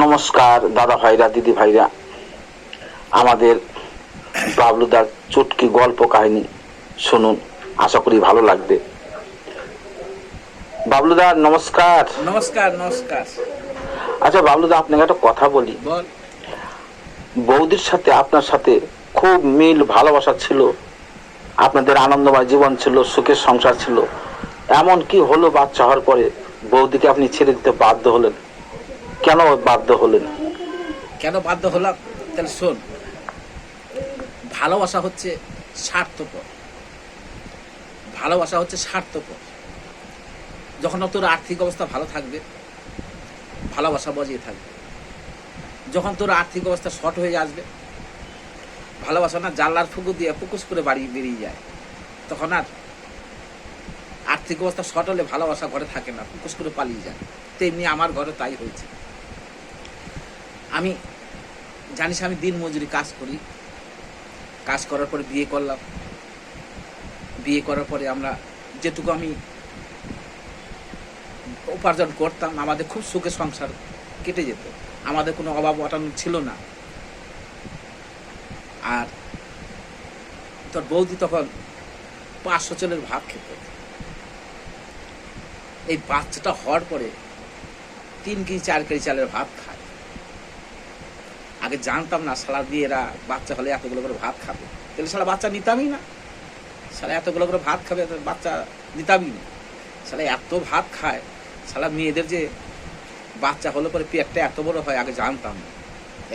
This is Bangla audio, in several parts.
নমস্কার দাদা ভাইরা, দিদি ভাইরা, আমাদের বাবলুদার চুটকি গল্প কাহিনী শুনুন, আশা করি ভালো লাগবে। বাবলুদা নমস্কার। নমস্কার নমস্কার। আচ্ছা বাবলুদা, আপনাকে একটা কথা বলি। বল। বৌদির সাথে আপনার সাথে খুব মিল ভালোবাসা ছিল, আপনাদের আনন্দময় জীবন ছিল, সুখের সংসার ছিল। এমন কি হলো বাচ্চা হওয়ার পরে বৌদিকে আপনি ছেড়ে দিতে বাধ্য হলেন? কেন বাধ্য হলেন? কেন বাধ্য হলাম? তাহলে শোন, ভালোবাসা হচ্ছে স্বার্থপর। ভালোবাসা হচ্ছে স্বার্থপর। যখন তোর আর্থিক অবস্থা ভালো থাকবে, ভালোবাসা বজিয়ে থাকবে। যখন তোর আর্থিক অবস্থা শর্ট হয়ে আসবে, ভালোবাসা না জানলার ফুকু দিয়ে ফুকুস করে বাড়ি বেরিয়ে যায়। তখন আর আর্থিক অবস্থা শর্ট হলে ভালোবাসা ঘরে থাকে না, ফুকুস করে পালিয়ে যায়। তেমনি আমার ঘরে তাই হয়েছে। আমি জানিস, আমি দিন মজুরি কাজ করি। কাজ করার পরে বিয়ে করলাম। বিয়ে করার পরে আমরা যেটুকু আমি উপার্জন করতাম, আমাদের খুব সুখে সংসার কেটে যেত। আমাদের কোনো অভাব অটান ছিল না। আর তোর বৌদি তখন 500 চালের ভাত খেত। এই বাচ্চাটা হওয়ার পরে 3 কেজি 4 কেজি চালের ভাত খায়। আগে জানতাম না শালা দিয়ে এরা বাচ্চা হলে এতগুলো করে ভাত খাবে। তাহলে শালা বাচ্চা নিতামই না। শালা এতগুলো করে ভাত খাবে, বাচ্চা নিতামই না। শালা এত ভাত খায়। শালা মেয়েদের যে বাচ্চা হলে পরে পেটটা এত বড় হয়, আগে জানতাম না,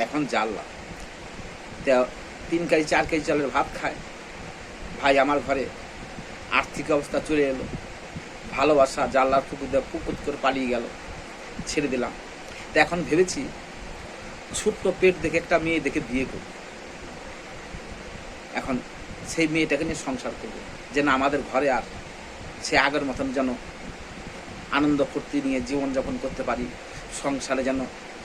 এখন জানলাম। 3 কেজি 4 কেজি চালের ভাত খায়। ভাই আমার ঘরে আর্থিক অবস্থা চলে এলো। ভালোবাসা জানলার পুকুর দিয়ে পুকুর করে পালিয়ে গেল, ছেড়ে দিলাম। তো এখন ভেবেছি ছোট্ট পেট দেখে একটা মেয়ে দেখে বিয়ে করব। এখন সেই মেয়েটাকে নিয়ে সংসার করবো, যে না আমাদের ঘরে আর সে আগের মতন যেন আনন্দ ফুর্তি নিয়ে জীবনযাপন করতে পারি, সংসারে যেন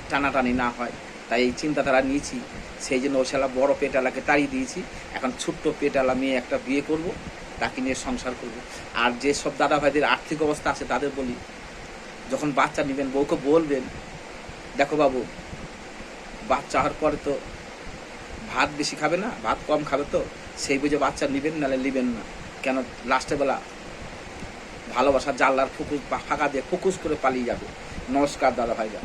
টানাটানি না হয়। তাই এই চিন্তাধারা নিয়েছি। সেই জন্য ওই শালা বড় পেটালাকে তাড়িয়ে দিয়েছি। এখন ছোট্ট পেটালা মেয়ে একটা বিয়ে করব, তাকে নিয়ে সংসার করব। আর যেসব দাদা ভাইদের আর্থিক অবস্থা আছে তাদের বলি, যখন বাচ্চা নেবেন বউকে বলবেন, দেখো বাবু, বাচ্চা হওয়ার পরে তো ভাত বেশি খাবে না, ভাত কম খাবে, তো সেই বুঝে বাচ্চা নেবেন, নাহলে নেবেন না। কেন লাস্টে বেলা ভালোবাসার জানলার ফুকুস ফাঁকা দিয়ে ফুকুস করে পালিয়ে যাবে। নমস্কার দাদা ভাইরা।